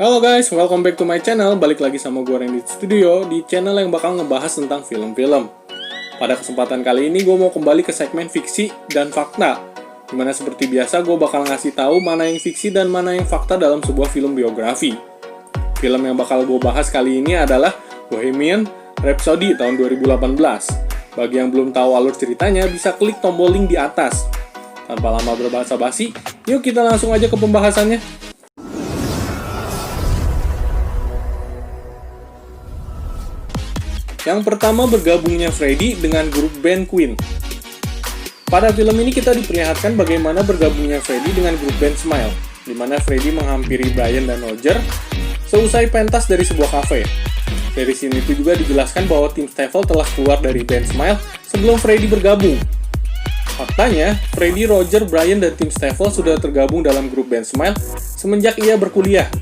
Halo guys, welcome back to my channel. Balik lagi sama gue Randy Studio di channel yang bakal ngebahas tentang film-film. Pada kesempatan kali ini gue mau kembali ke segmen fiksi dan fakta, dimana seperti biasa gue bakal ngasih tahu mana yang fiksi dan mana yang fakta dalam sebuah film biografi. Film yang bakal gue bahas kali ini adalah Bohemian Rhapsody tahun 2018. Bagi yang belum tahu alur ceritanya, bisa klik tombol link di atas. Tanpa lama berbahasa-basi, yuk kita langsung aja ke pembahasannya. Yang pertama, bergabungnya Freddie dengan grup band Queen. Pada film ini kita diperlihatkan bagaimana bergabungnya Freddie dengan grup band Smile, di mana Freddie menghampiri Brian dan Roger seusai pentas dari sebuah kafe. Dari sini itu juga dijelaskan bahwa tim Stifle telah keluar dari band Smile sebelum Freddie bergabung. Faktanya, Freddie, Roger, Brian, dan tim Stifle sudah tergabung dalam grup band Smile semenjak ia berkuliah.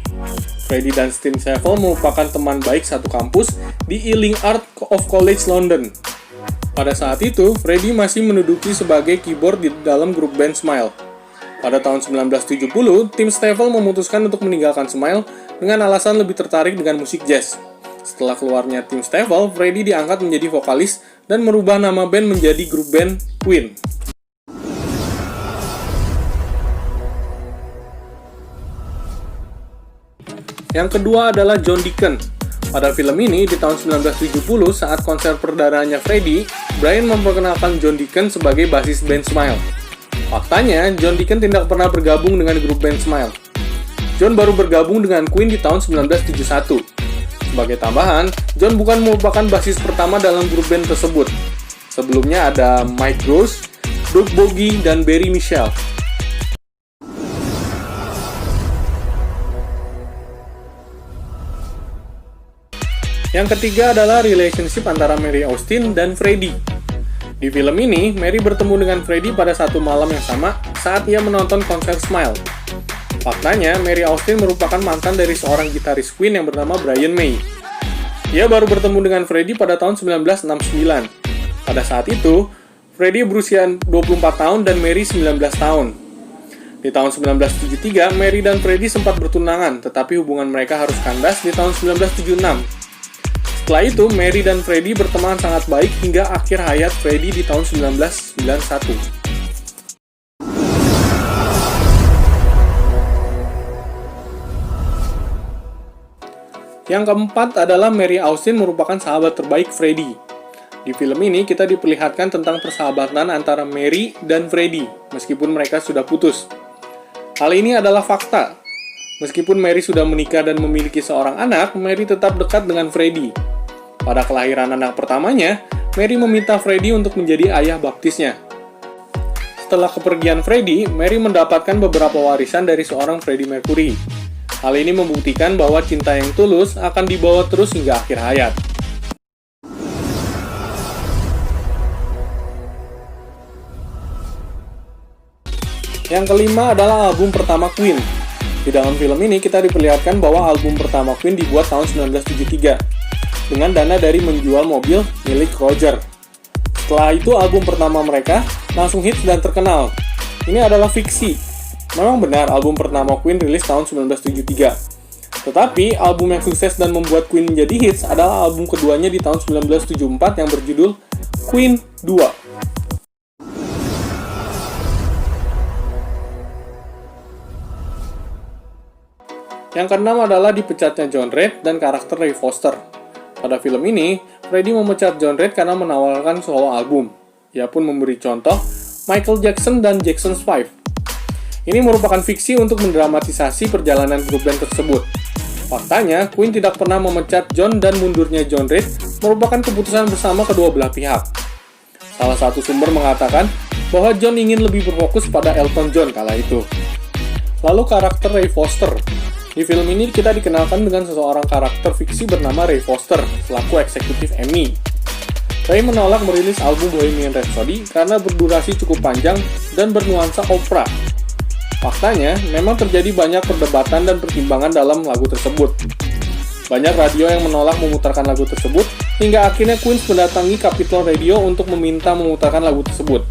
Freddie dan Tim Stifle merupakan teman baik satu kampus di Ealing Art of College London. Pada saat itu, Freddie masih menduduki sebagai keyboard di dalam grup band Smile. Pada tahun 1970, Tim Stifle memutuskan untuk meninggalkan Smile dengan alasan lebih tertarik dengan musik jazz. Setelah keluarnya Tim Stifle, Freddie diangkat menjadi vokalis dan merubah nama band menjadi grup band Queen. Yang kedua adalah John Deacon. Pada film ini, di tahun 1970, saat konser perdananya Freddie, Brian memperkenalkan John Deacon sebagai basis band Smile. Faktanya, John Deacon tidak pernah bergabung dengan grup band Smile. John baru bergabung dengan Queen di tahun 1971. Sebagai tambahan, John bukan merupakan basis pertama dalam grup band tersebut. Sebelumnya ada Mike Gross, Doug Bogie, dan Barry Michel. Yang ketiga adalah relationship antara Mary Austin dan Freddie. Di film ini, Mary bertemu dengan Freddie pada satu malam yang sama saat ia menonton konser Smile. Faktanya, Mary Austin merupakan mantan dari seorang gitaris Queen yang bernama Brian May. Ia baru bertemu dengan Freddie pada tahun 1969. Pada saat itu, Freddie berusia 24 tahun dan Mary 19 tahun. Di tahun 1973, Mary dan Freddie sempat bertunangan, tetapi hubungan mereka harus kandas di tahun 1976. Setelah itu, Mary dan Freddie berteman sangat baik hingga akhir hayat Freddie di tahun 1991. Yang keempat adalah Mary Austin merupakan sahabat terbaik Freddie. Di film ini kita diperlihatkan tentang persahabatan antara Mary dan Freddie, meskipun mereka sudah putus. Hal ini adalah fakta. Meskipun Mary sudah menikah dan memiliki seorang anak, Mary tetap dekat dengan Freddie. Pada kelahiran anak pertamanya, Mary meminta Freddie untuk menjadi ayah baptisnya. Setelah kepergian Freddie, Mary mendapatkan beberapa warisan dari seorang Freddie Mercury. Hal ini membuktikan bahwa cinta yang tulus akan dibawa terus hingga akhir hayat. Yang kelima adalah album pertama Queen. Di dalam film ini kita diperlihatkan bahwa album pertama Queen dibuat tahun 1973. Dengan dana dari menjual mobil milik Roger. Setelah itu album pertama mereka langsung hits dan terkenal. Ini adalah fiksi. Memang benar album pertama Queen rilis tahun 1973. Tetapi album yang sukses dan membuat Queen menjadi hits adalah album keduanya di tahun 1974 yang berjudul Queen 2. Yang keenam adalah dipecatnya John Reid dan karakter Ray Foster. Pada film ini, Freddie memecat John Reid karena menawarkan solo album. Ia pun memberi contoh Michael Jackson dan Jackson's 5. Ini merupakan fiksi untuk mendramatisasi perjalanan grup band tersebut. Faktanya, Queen tidak pernah memecat John dan mundurnya John Reid merupakan keputusan bersama kedua belah pihak. Salah satu sumber mengatakan bahwa John ingin lebih berfokus pada Elton John kala itu. Lalu karakter Ray Foster. Di film ini kita dikenalkan dengan seseorang karakter fiksi bernama Ray Foster selaku eksekutif EMI. Ray menolak merilis album Bohemian Rhapsody karena berdurasi cukup panjang dan bernuansa opera. Faktanya, memang terjadi banyak perdebatan dan pertimbangan dalam lagu tersebut. Banyak radio yang menolak memutarkan lagu tersebut, hingga akhirnya Queen mendatangi Capitol Radio untuk meminta memutarkan lagu tersebut.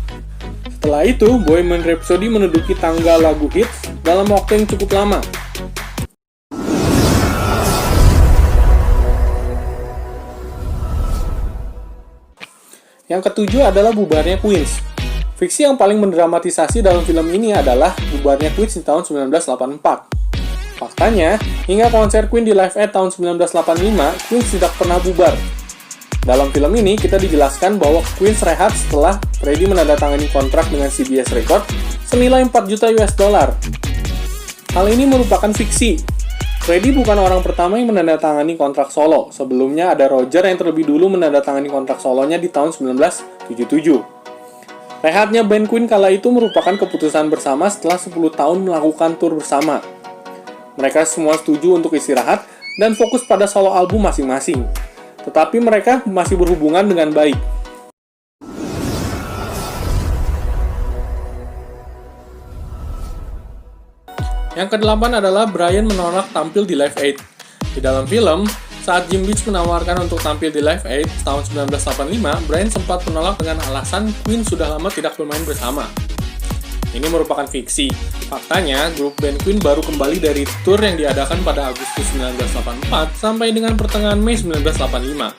Setelah itu, Bohemian Rhapsody menduduki tangga lagu hits dalam waktu yang cukup lama. Yang ketujuh adalah bubarnya Queens. Fiksi yang paling mendramatisasi dalam film ini adalah bubarnya Queens di tahun 1984. Faktanya, hingga konser Queen di Live Aid tahun 1985, Queen tidak pernah bubar. Dalam film ini, kita dijelaskan bahwa Queen rehat setelah Freddie menandatangani kontrak dengan CBS Record senilai 4 juta US dollar. Hal ini merupakan fiksi. Freddie bukan orang pertama yang menandatangani kontrak solo. Sebelumnya ada Roger yang terlebih dulu menandatangani kontrak solonya di tahun 1977. Rehatnya band Queen kala itu merupakan keputusan bersama setelah 10 tahun melakukan tur bersama. Mereka semua setuju untuk istirahat dan fokus pada solo album masing-masing. Tetapi mereka masih berhubungan dengan baik. Yang kedelapan adalah Brian menolak tampil di Live Aid. Di dalam film, saat Jim Beach menawarkan untuk tampil di Live Aid tahun 1985, Brian sempat menolak dengan alasan Queen sudah lama tidak bermain bersama. Ini merupakan fiksi. Faktanya, grup band Queen baru kembali dari tour yang diadakan pada Agustus 1984 sampai dengan pertengahan Mei 1985.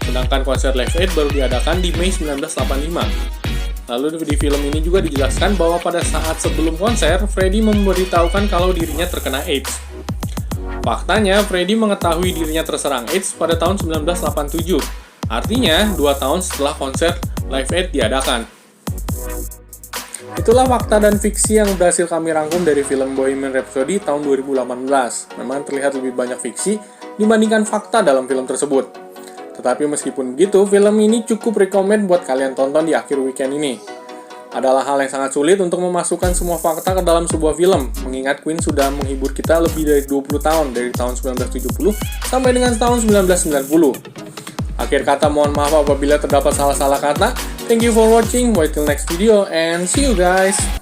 Sedangkan konser Live Aid baru diadakan di Mei 1985. Lalu di film ini juga dijelaskan bahwa pada saat sebelum konser, Freddie memberitahukan kalau dirinya terkena AIDS. Faktanya, Freddie mengetahui dirinya terserang AIDS pada tahun 1987. Artinya, 2 tahun setelah konser Live Aid diadakan. Itulah fakta dan fiksi yang berhasil kami rangkum dari film Bohemian Rhapsody tahun 2018. Memang terlihat lebih banyak fiksi dibandingkan fakta dalam film tersebut. Tetapi meskipun begitu, film ini cukup rekomen buat kalian tonton di akhir weekend ini. Adalah hal yang sangat sulit untuk memasukkan semua fakta ke dalam sebuah film, mengingat Queen sudah menghibur kita lebih dari 20 tahun, dari tahun 1970 sampai dengan tahun 1990. Akhir kata, mohon maaf apabila terdapat salah-salah kata. Thank you for watching, wait till next video, and see you guys!